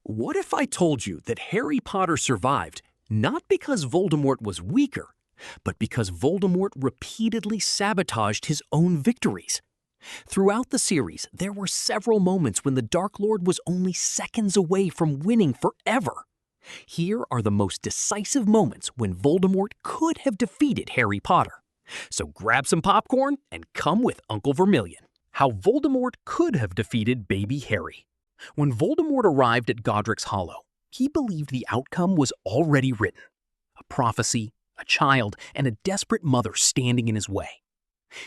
What if I told you that Harry Potter survived not because Voldemort was weaker, but because Voldemort repeatedly sabotaged his own victories? Throughout the series, there were several moments when the Dark Lord was only seconds away from winning forever. Here are the most decisive moments when Voldemort could have defeated Harry Potter. So grab some popcorn and come with Uncle Vermilion. How Voldemort could have defeated baby Harry. When Voldemort arrived at Godric's Hollow, he believed the outcome was already written. A prophecy, a child, and a desperate mother standing in his way.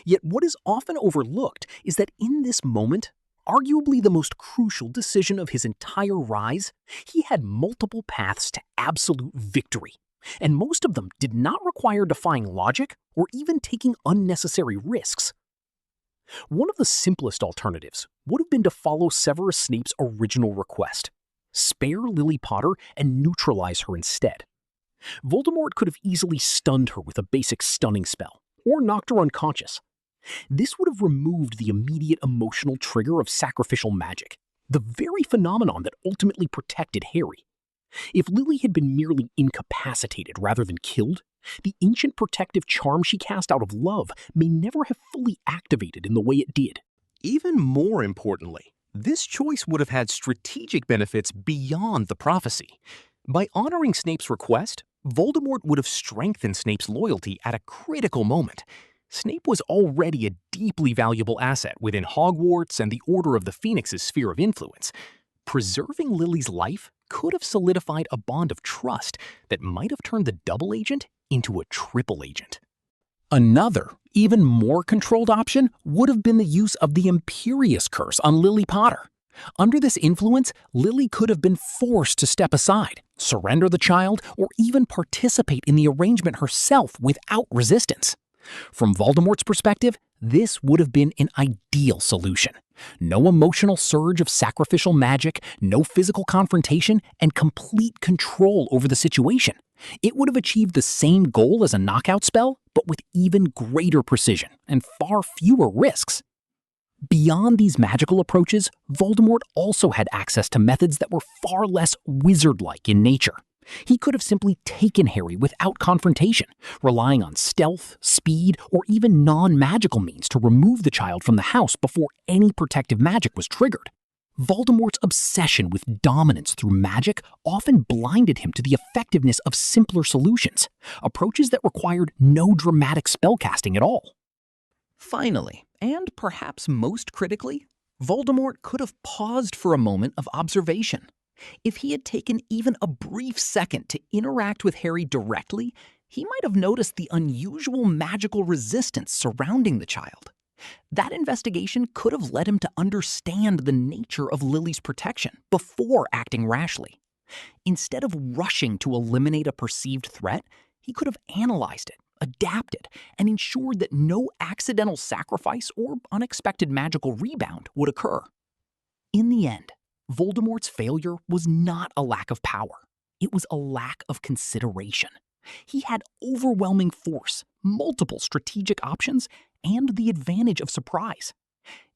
Yet what is often overlooked is that in this moment, arguably the most crucial decision of his entire rise, he had multiple paths to absolute victory, and most of them did not require defying logic or even taking unnecessary risks. One of the simplest alternatives would have been to follow Severus Snape's original request, spare Lily Potter and neutralize her instead. Voldemort could have easily stunned her with a basic stunning spell, or knocked her unconscious. This would have removed the immediate emotional trigger of sacrificial magic, the very phenomenon that ultimately protected Harry. If Lily had been merely incapacitated rather than killed, the ancient protective charm she cast out of love may never have fully activated in the way it did. Even more importantly, this choice would have had strategic benefits beyond the prophecy. By honoring Snape's request, Voldemort would have strengthened Snape's loyalty at a critical moment. Snape was already a deeply valuable asset within Hogwarts and the Order of the Phoenix's sphere of influence. Preserving Lily's life could have solidified a bond of trust that might have turned the double agent into a triple agent. Another, even more controlled option would have been the use of the Imperious Curse on Lily Potter. Under this influence, Lily could have been forced to step aside, surrender the child, or even participate in the arrangement herself without resistance. From Voldemort's perspective, this would have been an ideal solution. No emotional surge of sacrificial magic, no physical confrontation, and complete control over the situation. It would have achieved the same goal as a knockout spell, but with even greater precision and far fewer risks. Beyond these magical approaches, Voldemort also had access to methods that were far less wizard-like in nature. He could have simply taken Harry without confrontation, relying on stealth, speed, or even non-magical means to remove the child from the house before any protective magic was triggered. Voldemort's obsession with dominance through magic often blinded him to the effectiveness of simpler solutions, approaches that required no dramatic spellcasting at all. Finally, and perhaps most critically, Voldemort could have paused for a moment of observation. If he had taken even a brief second to interact with Harry directly, he might have noticed the unusual magical resistance surrounding the child. That investigation could have led him to understand the nature of Lily's protection before acting rashly. Instead of rushing to eliminate a perceived threat, he could have analyzed it, adapted, and ensured that no accidental sacrifice or unexpected magical rebound would occur. In the end, Voldemort's failure was not a lack of power. It was a lack of consideration. He had overwhelming force, multiple strategic options, and the advantage of surprise.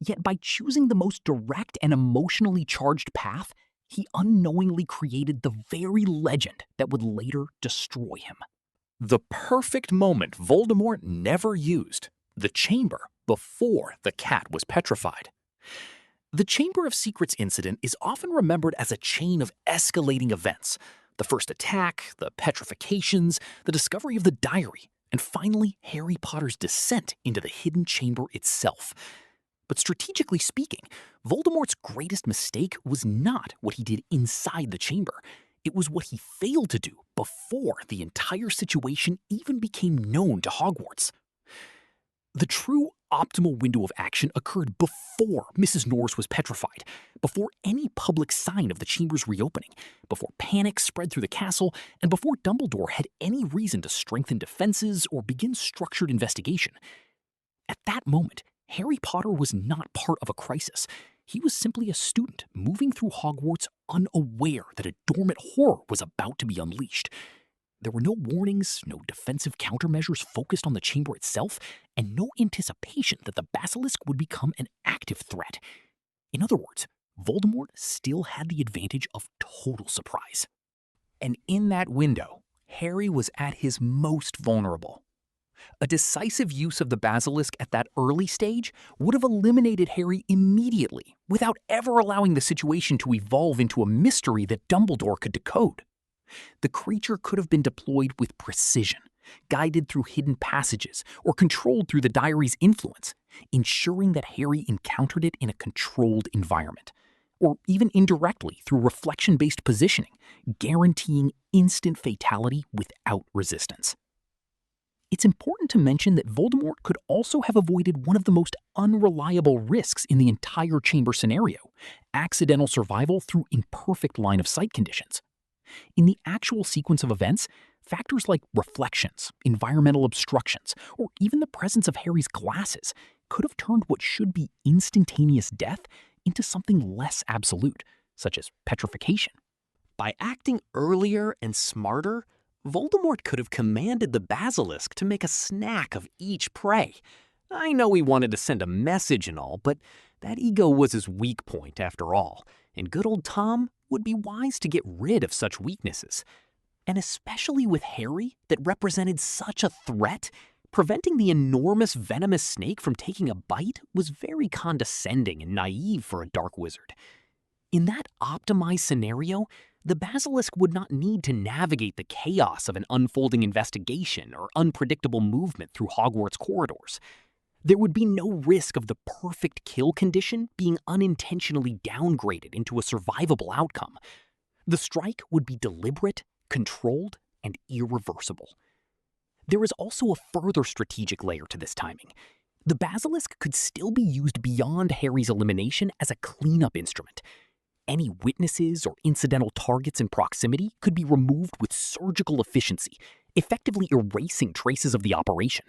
Yet by choosing the most direct and emotionally charged path, he unknowingly created the very legend that would later destroy him. The perfect moment Voldemort never used, the chamber before the cat was petrified. The Chamber of Secrets incident is often remembered as a chain of escalating events. The first attack, the petrifications, the discovery of the diary, and finally Harry Potter's descent into the hidden chamber itself. But strategically speaking, Voldemort's greatest mistake was not what he did inside the chamber. It was what he failed to do before the entire situation even became known to Hogwarts. The true optimal window of action occurred before Mrs. Norris was petrified, before any public sign of the chamber's reopening, before panic spread through the castle, and before Dumbledore had any reason to strengthen defenses or begin structured investigation. At that moment, Harry Potter was not part of a crisis. He was simply a student moving through Hogwarts unaware that a dormant horror was about to be unleashed. There were no warnings, no defensive countermeasures focused on the chamber itself, and no anticipation that the basilisk would become an active threat. In other words, Voldemort still had the advantage of total surprise. And in that window, Harry was at his most vulnerable. A decisive use of the basilisk at that early stage would have eliminated Harry immediately without ever allowing the situation to evolve into a mystery that Dumbledore could decode. The creature could have been deployed with precision, guided through hidden passages, or controlled through the diary's influence, ensuring that Harry encountered it in a controlled environment, or even indirectly through reflection-based positioning, guaranteeing instant fatality without resistance. It's important to mention that Voldemort could also have avoided one of the most unreliable risks in the entire chamber scenario, accidental survival through imperfect line-of-sight conditions. In the actual sequence of events, factors like reflections, environmental obstructions, or even the presence of Harry's glasses could have turned what should be instantaneous death into something less absolute, such as petrification. By acting earlier and smarter, Voldemort could have commanded the basilisk to make a snack of each prey. I know he wanted to send a message and all, but that ego was his weak point after all, and good old Tom would be wise to get rid of such weaknesses. And especially with Harry, that represented such a threat, preventing the enormous venomous snake from taking a bite was very condescending and naive for a dark wizard. In that optimized scenario, the basilisk would not need to navigate the chaos of an unfolding investigation or unpredictable movement through Hogwarts corridors. There would be no risk of the perfect kill condition being unintentionally downgraded into a survivable outcome. The strike would be deliberate, controlled, and irreversible. There is also a further strategic layer to this timing. The basilisk could still be used beyond Harry's elimination as a cleanup instrument. Any witnesses or incidental targets in proximity could be removed with surgical efficiency, effectively erasing traces of the operation.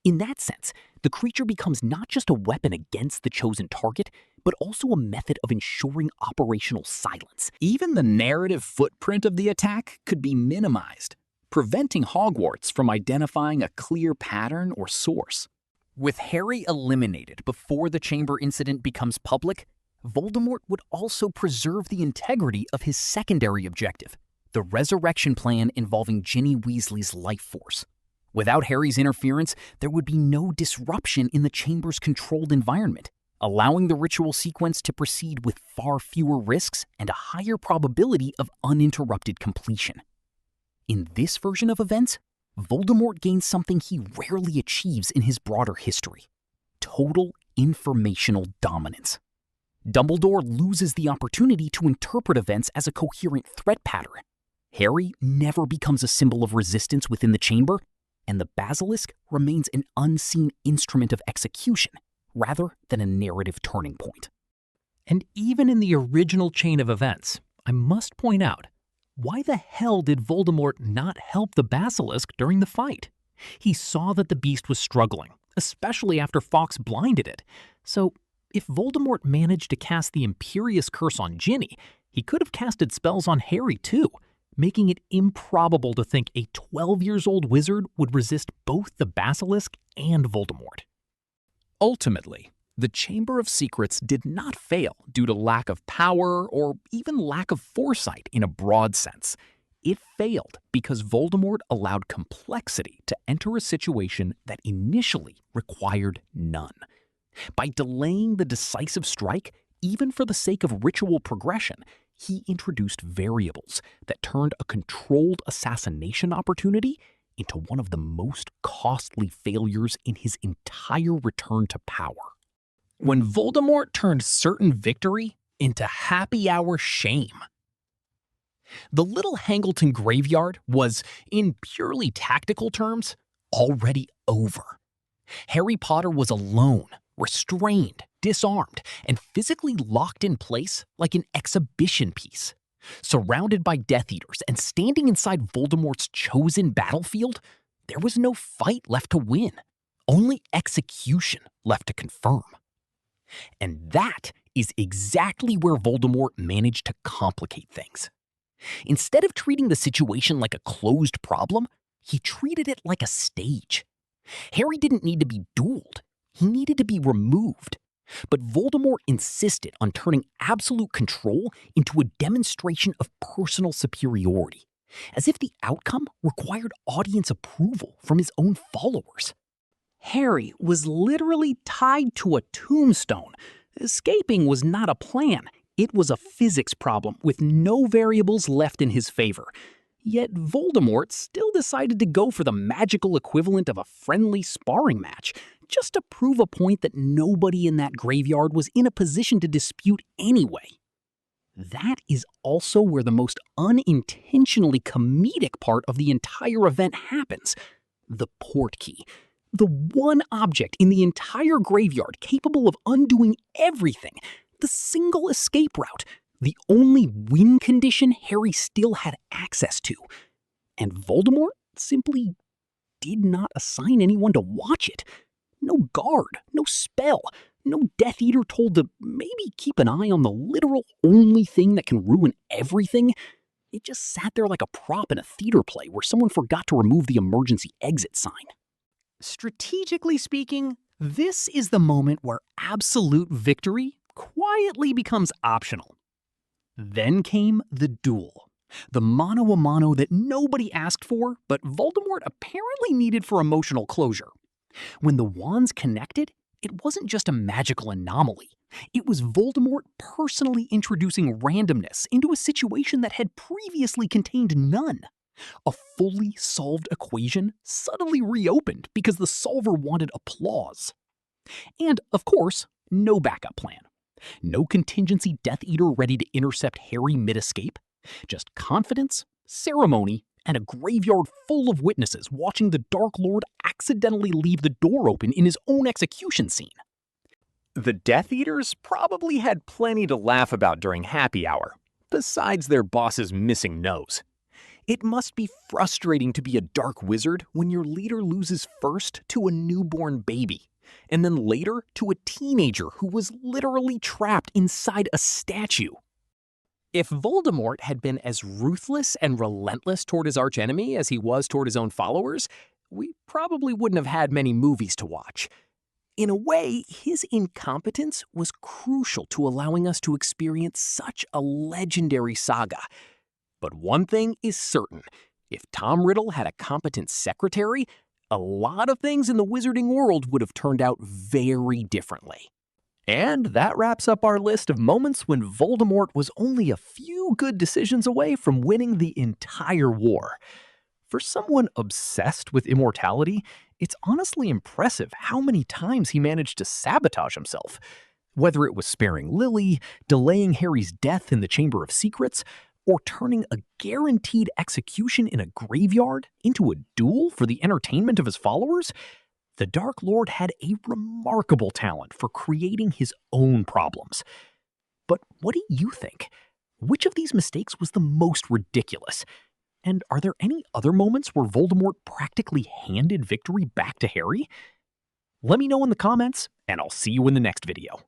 In that sense, the creature becomes not just a weapon against the chosen target, but also a method of ensuring operational silence. Even the narrative footprint of the attack could be minimized, preventing Hogwarts from identifying a clear pattern or source. With Harry eliminated before the chamber incident becomes public, Voldemort would also preserve the integrity of his secondary objective, the resurrection plan involving Ginny Weasley's life force. Without Harry's interference, there would be no disruption in the chamber's controlled environment, allowing the ritual sequence to proceed with far fewer risks and a higher probability of uninterrupted completion. In this version of events, Voldemort gains something he rarely achieves in his broader history: total informational dominance. Dumbledore loses the opportunity to interpret events as a coherent threat pattern. Harry never becomes a symbol of resistance within the chamber, and the basilisk remains an unseen instrument of execution rather than a narrative turning point. And even in the original chain of events, I must point out, why the hell did Voldemort not help the basilisk during the fight? He saw that the beast was struggling, especially after Fawkes blinded it. So if Voldemort managed to cast the Imperious Curse on Ginny, he could have casted spells on Harry too, making it improbable to think a 12-year-old wizard would resist both the basilisk and Voldemort. Ultimately, the Chamber of Secrets did not fail due to lack of power or even lack of foresight in a broad sense. It failed because Voldemort allowed complexity to enter a situation that initially required none. By delaying the decisive strike, even for the sake of ritual progression, he introduced variables that turned a controlled assassination opportunity into one of the most costly failures in his entire return to power. When Voldemort turned certain victory into happy hour shame. The little Hangleton graveyard was, in purely tactical terms, already over. Harry Potter was alone, restrained, disarmed, and physically locked in place like an exhibition piece. Surrounded by Death Eaters and standing inside Voldemort's chosen battlefield, there was no fight left to win, only execution left to confirm. And that is exactly where Voldemort managed to complicate things. Instead of treating the situation like a closed problem, he treated it like a stage. Harry didn't need to be dueled. He needed to be removed. But Voldemort insisted on turning absolute control into a demonstration of personal superiority, as if the outcome required audience approval from his own followers. Harry was literally tied to a tombstone. Escaping was not a plan. It was a physics problem with no variables left in his favor. Yet Voldemort still decided to go for the magical equivalent of a friendly sparring match, just to prove a point that nobody in that graveyard was in a position to dispute anyway. That is also where the most unintentionally comedic part of the entire event happens: the portkey. The one object in the entire graveyard capable of undoing everything, the single escape route, the only win condition Harry still had access to. And Voldemort simply did not assign anyone to watch it. No guard, no spell, no Death Eater told to maybe keep an eye on the literal only thing that can ruin everything. It just sat there like a prop in a theater play where someone forgot to remove the emergency exit sign. Strategically speaking, this is the moment where absolute victory quietly becomes optional. Then came the duel. The mano-a-mano that nobody asked for, but Voldemort apparently needed for emotional closure. When the wands connected, it wasn't just a magical anomaly. It was Voldemort personally introducing randomness into a situation that had previously contained none. A fully solved equation suddenly reopened because the solver wanted applause. And, of course, no backup plan. No contingency Death Eater ready to intercept Harry mid-escape. Just confidence, ceremony, and a graveyard full of witnesses watching the Dark Lord accidentally leave the door open in his own execution scene. The Death Eaters probably had plenty to laugh about during happy hour, besides their boss's missing nose. It must be frustrating to be a dark wizard when your leader loses first to a newborn baby, and then later to a teenager who was literally trapped inside a statue. If Voldemort had been as ruthless and relentless toward his archenemy as he was toward his own followers, we probably wouldn't have had many movies to watch. In a way, his incompetence was crucial to allowing us to experience such a legendary saga. But one thing is certain: if Tom Riddle had a competent secretary, a lot of things in the wizarding world would have turned out very differently. And that wraps up our list of moments when Voldemort was only a few good decisions away from winning the entire war. For someone obsessed with immortality, it's honestly impressive how many times he managed to sabotage himself. Whether it was sparing Lily, delaying Harry's death in the Chamber of Secrets, or turning a guaranteed execution in a graveyard into a duel for the entertainment of his followers, the Dark Lord had a remarkable talent for creating his own problems. But what do you think? Which of these mistakes was the most ridiculous? And are there any other moments where Voldemort practically handed victory back to Harry? Let me know in the comments, and I'll see you in the next video.